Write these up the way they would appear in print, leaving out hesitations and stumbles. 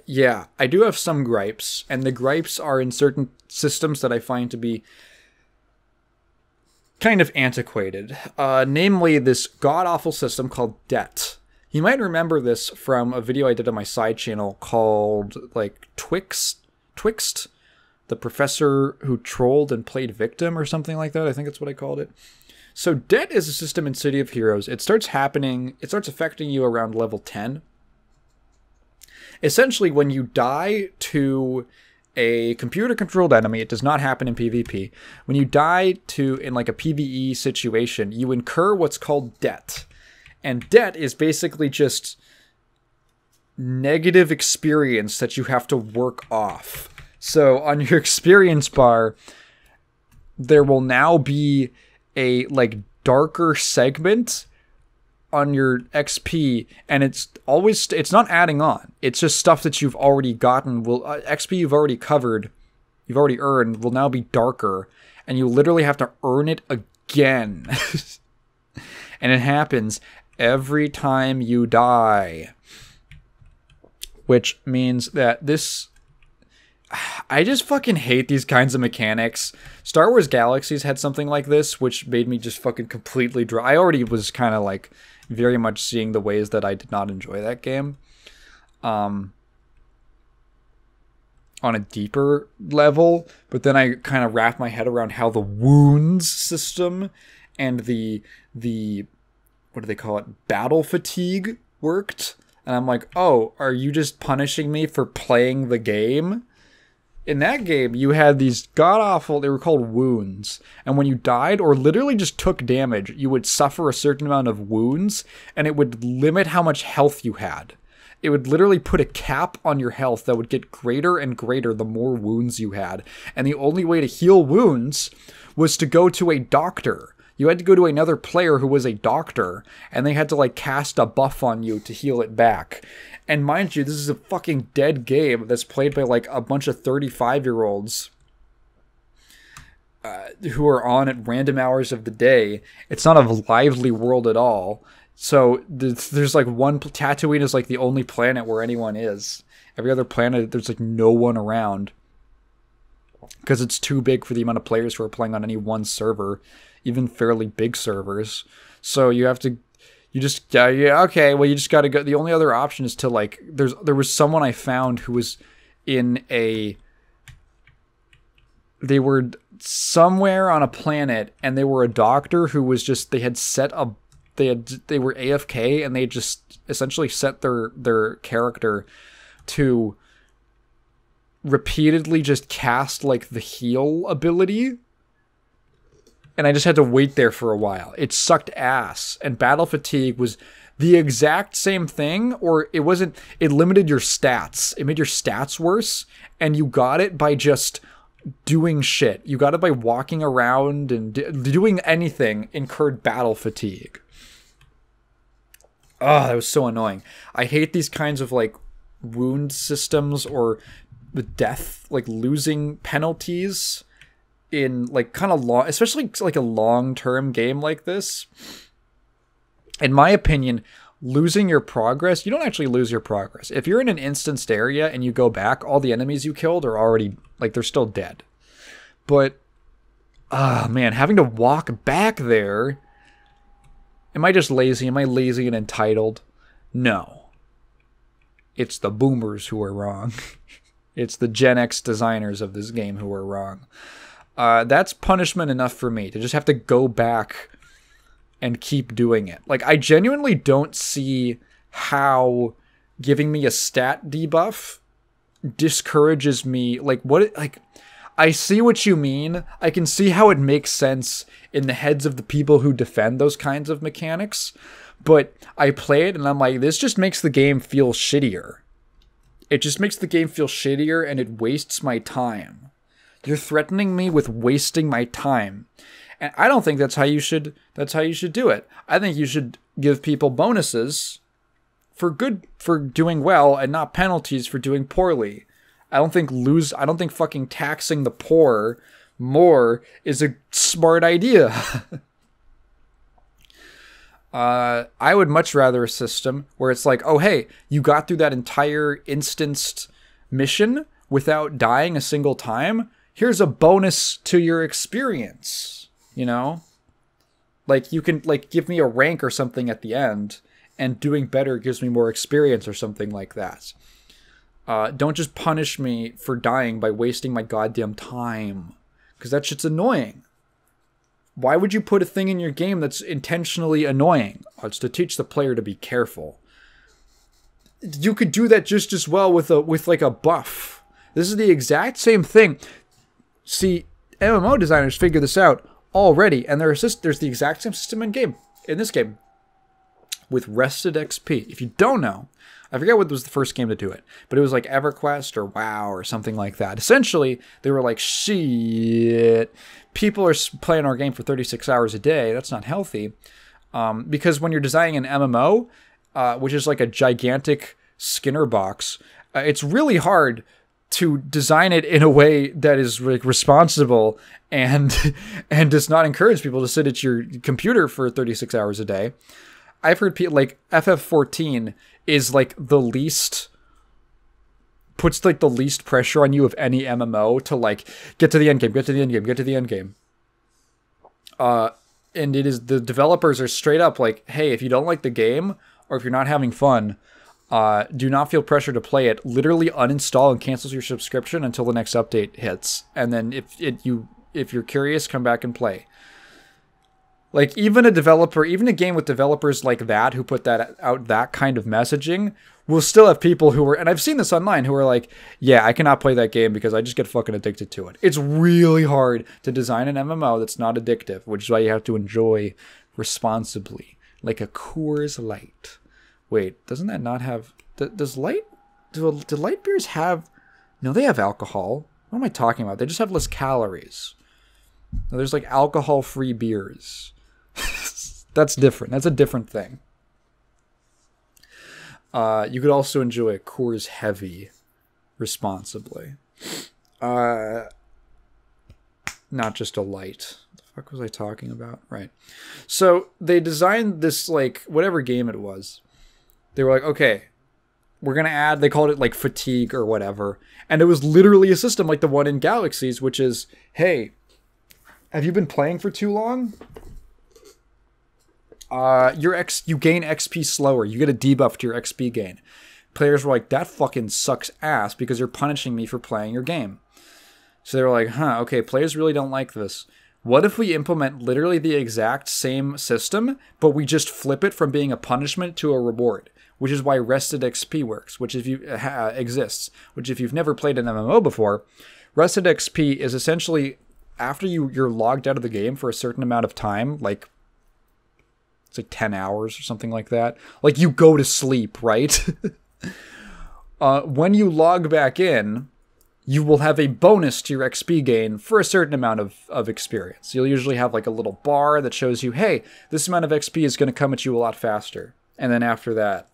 Yeah, I do have some gripes, and the gripes are in certain systems that I find to be kind of antiquated. Namely, this god-awful system called debt. You might remember this from a video I did on my side channel called, like, Twixt? The professor who trolled and played victim or something like that. I think that's what I called it. So debt is a system in City of Heroes. It starts affecting you around level 10. Essentially, when you die to a computer-controlled enemy, it does not happen in PvP. When you die in like a PvE situation, you incur what's called debt. And debt is basically just negative experience that you have to work off. So on your experience bar, there will now be a like darker segment on your XP, and it's not adding on. It's just stuff that you've already gotten. XP you've already covered, you've already earned, will now be darker, and you literally have to earn it again. And it happens every time you die, which means that I just fucking hate these kinds of mechanics. Star Wars Galaxies had something like this, which made me just fucking completely dry. I already was kind of like very much seeing the ways that I did not enjoy that game. On a deeper level, but then I kind of wrapped my head around how the wounds system and the what do they call it? Battle fatigue worked. And I'm like, oh, are you just punishing me for playing the game? In that game, you had these god-awful, they were called wounds. And when you died or literally just took damage, you would suffer a certain amount of wounds, and it would limit how much health you had. It would literally put a cap on your health that would get greater and greater the more wounds you had. And the only way to heal wounds was to go to a doctor. You had to go to another player who was a doctor, and they had to like cast a buff on you to heal it back. And mind you, this is a fucking dead game that's played by like a bunch of 35-year-olds who are on at random hours of the day. It's not a lively world at all. So there's like Tatooine is like the only planet where anyone is. Every other planet, there's like no one around. Because it's too big for the amount of players who are playing on any one server. Even fairly big servers. So you have to... You just... yeah, okay, well you just gotta go... The only other option is to like... There was someone I found who was in a... They were somewhere on a planet, and they were a doctor who was just... They had set a... They were AFK, and they just essentially set their character to repeatedly just cast like the heal ability, and I just had to wait there for a while. It sucked ass, and battle fatigue was the exact same thing, or it wasn't. It limited your stats. It made your stats worse, and you got it by just doing shit. You got it by walking around and doing anything incurred battle fatigue. Oh, that was so annoying. I hate these kinds of like wound systems or the death, like losing penalties in like kind of long, especially like a long-term game like this. In my opinion, losing your progress, you don't actually lose your progress. If you're in an instanced area and you go back, all the enemies you killed are already, like, they're still dead. But, man, having to walk back there... Am I just lazy? Am I lazy and entitled? No. It's the boomers who are wrong. It's the Gen X designers of this game who are wrong. That's punishment enough for me to just have to go back and keep doing it. Like, I genuinely don't see how giving me a stat debuff discourages me. Like, I see what you mean. I can see how it makes sense in the heads of the people who defend those kinds of mechanics. But I play it and I'm like, this just makes the game feel shittier. It just makes the game feel shittier, and it wastes my time. You're threatening me with wasting my time. And I don't think that's how you should do it. I think you should give people bonuses for doing well and not penalties for doing poorly. I don't think fucking taxing the poor more is a smart idea. I would much rather a system where it's like, oh, hey, you got through that entire instanced mission without dying a single time. Here's a bonus to your experience, you know? Like, you can, like, give me a rank or something at the end, and doing better gives me more experience or something like that. Don't just punish me for dying by wasting my goddamn time. Because that shit's annoying. Why would you put a thing in your game that's intentionally annoying? It's to teach the player to be careful. You could do that just as well with like a buff. This is the exact same thing. See, MMO designers figure this out already, and there's the exact same system in this game with rested XP. If you don't know, I forget what was the first game to do it, but it was like EverQuest or WoW or something like that. Essentially, they were like, shit, people are playing our game for 36 hours a day. That's not healthy. Because when you're designing an MMO, which is like a gigantic Skinner box, it's really hard to design it in a way that is like responsible and does not encourage people to sit at your computer for 36 hours a day. I've heard people like FF14 is like puts like the least pressure on you of any MMO to like get to the end game, get to the end game, get to the end game. And it is, the developers are straight up like, hey, if you don't like the game or if you're not having fun, do not feel pressure to play it. Literally uninstall and cancel your subscription until the next update hits. And then if you're curious, come back and play. Like, even a game with developers like that who put that kind of messaging will still have people who are, and I've seen this online, who are like, yeah, I cannot play that game because I just get fucking addicted to it. It's really hard to design an MMO that's not addictive, which is why you have to enjoy responsibly, like a Coors Light. Wait, doesn't that not have, do light beers have, no, they have alcohol. What am I talking about? They just have less calories. No, there's like alcohol-free beers. That's different. That's a different thing. You could also enjoy a Coors Heavy responsibly. Not just a light. What the fuck was I talking about? Right. So they designed this, like, whatever game it was. They were like, okay, we're going to add, they called it like fatigue or whatever. And it was literally a system like the one in Galaxies, which is, hey, have you been playing for too long? You gain XP slower. You get a debuff to your XP gain. Players were like, that fucking sucks ass because you're punishing me for playing your game. So they were like, okay, players really don't like this. What if we implement literally the exact same system, but we just flip it from being a punishment to a reward? Which is why rested XP works, which exists. Which if you've never played an MMO before, rested XP is essentially after you're logged out of the game for a certain amount of time, like it's like 10 hours or something like that. Like, you go to sleep, right? When you log back in, you will have a bonus to your XP gain for a certain amount of experience. You'll usually have like a little bar that shows you, hey, this amount of XP is going to come at you a lot faster. And then after that,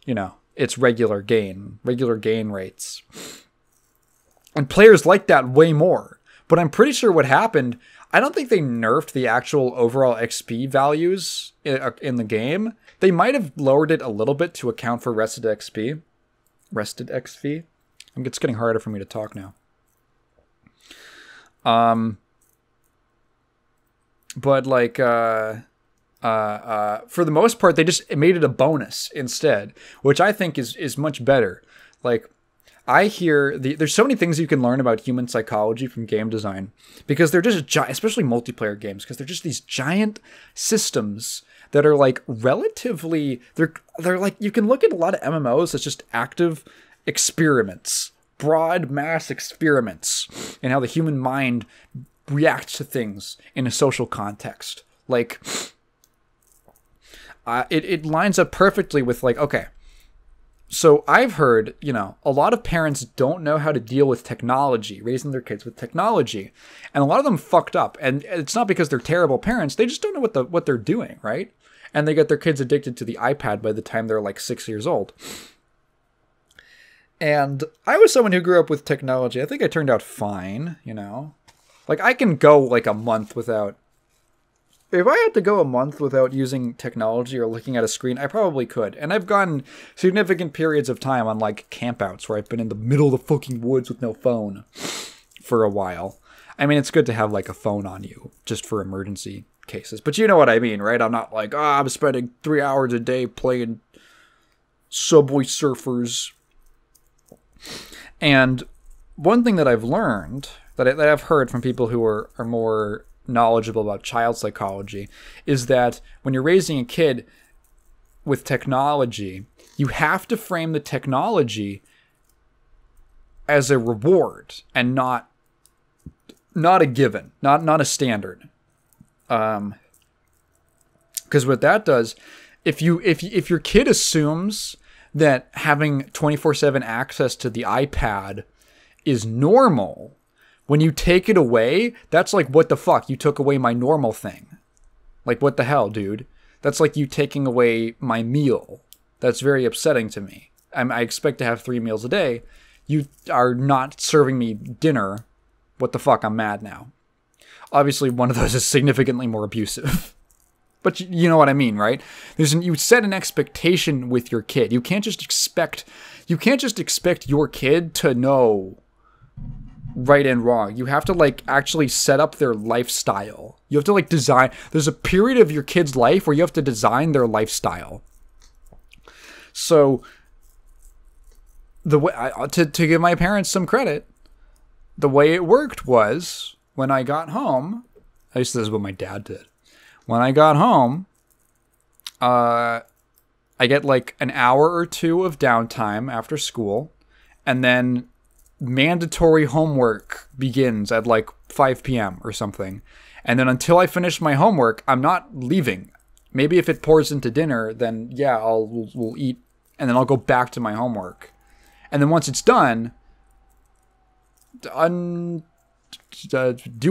you know, it's regular gain rates. And players like that way more. But I'm pretty sure what happened, I don't think they nerfed the actual overall XP values in the game. They might have lowered it a little bit to account for rested XP. Rested XP? It's getting harder for me to talk now. But like, for the most part, they just made it a bonus instead, which I think is much better. Like, I hear there's so many things you can learn about human psychology from game design because they're just especially multiplayer games, because they're just these giant systems that are like relatively, they're like, you can look at a lot of MMOs as just active experiments, broad mass experiments in how the human mind reacts to things in a social context. Like, it lines up perfectly with like, okay, so I've heard, you know, a lot of parents don't know how to deal with technology, raising their kids with technology. And a lot of them fucked up. And it's not because they're terrible parents. They just don't know what they're doing, right? And they get their kids addicted to the iPad by the time they're like 6 years old. And I was someone who grew up with technology. I think I turned out fine, you know. Like, I can go like a month without if I had to go a month without using technology or looking at a screen, I probably could. And I've gone significant periods of time on like campouts where I've been in the middle of the fucking woods with no phone for a while. I mean, it's good to have like a phone on you just for emergency cases. But you know what I mean, right? I'm not like, I'm spending 3 hours a day playing Subway Surfers. And one thing that I've learned, that I've heard from people who are more knowledgeable about child psychology, is that when you're raising a kid with technology, you have to frame the technology as a reward and not a given, not a standard. Because what that does, if your kid assumes that having 24/7 access to the iPad is normal, when you take it away, that's like, what the fuck? You took away my normal thing. Like, what the hell, dude? That's like you taking away my meal. That's very upsetting to me. I expect to have 3 meals a day. You are not serving me dinner. What the fuck? I'm mad now. Obviously, one of those is significantly more abusive. But you know what I mean, right? You set an expectation with your kid. You can't just expect your kid to know right and wrong. You have to like actually set up their lifestyle. You have to like design. There's a period of your kid's life where you have to design their lifestyle. So the way to give my parents some credit, the way it worked was when I got home. At least this is what my dad did. When I got home, I get like an hour or 2 of downtime after school, and then mandatory homework begins at like 5 p.m. or something. And then until I finish my homework, I'm not leaving. Maybe if it pours into dinner, then yeah, we'll eat, and then I'll go back to my homework. And then once it's done, do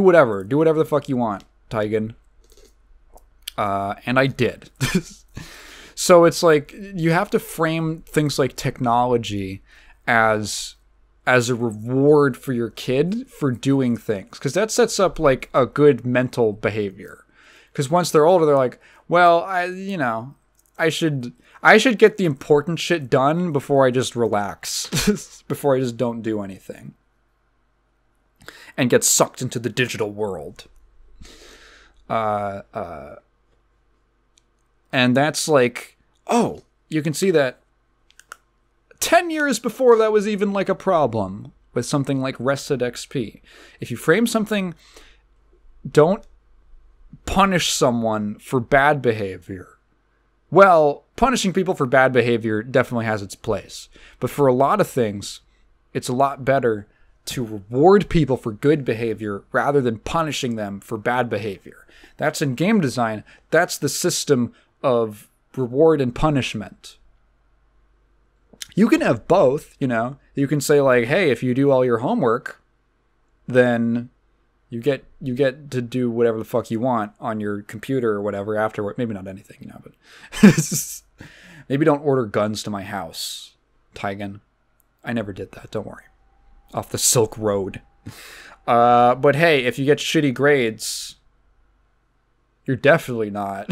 whatever the fuck you want, Taigen. And I did. So it's like you have to frame things like technology as a reward for your kid for doing things, because that sets up like a good mental behavior. Because once they're older, they're like, well, I should get the important shit done before I just relax, before I just don't do anything and get sucked into the digital world. And that's like, oh, you can see that 10 years before that was even like a problem with something like Rested XP. If you frame something, don't punish someone for bad behavior. Well, punishing people for bad behavior definitely has its place. But for a lot of things, it's a lot better to reward people for good behavior rather than punishing them for bad behavior. That's in game design. That's the system of reward and punishment. You can have both, You can say like, hey, if you do all your homework, then you get to do whatever the fuck you want on your computer or whatever afterward. Maybe not anything, but maybe don't order guns to my house, Taigen. I never did that, don't worry. Off the Silk Road. But hey, if you get shitty grades, you're definitely not.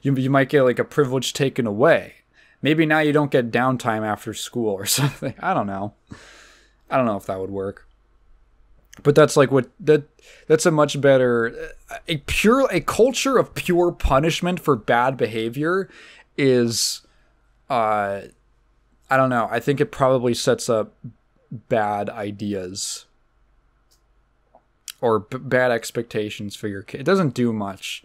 You might get like a privilege taken away. Maybe now you don't get downtime after school or something. I don't know. I don't know if that would work. But that's like that's a much better a culture of pure punishment for bad behavior is I don't know. I think it probably sets up bad ideas or bad expectations for your kid. It doesn't do much.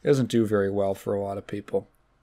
It doesn't do very well for a lot of people.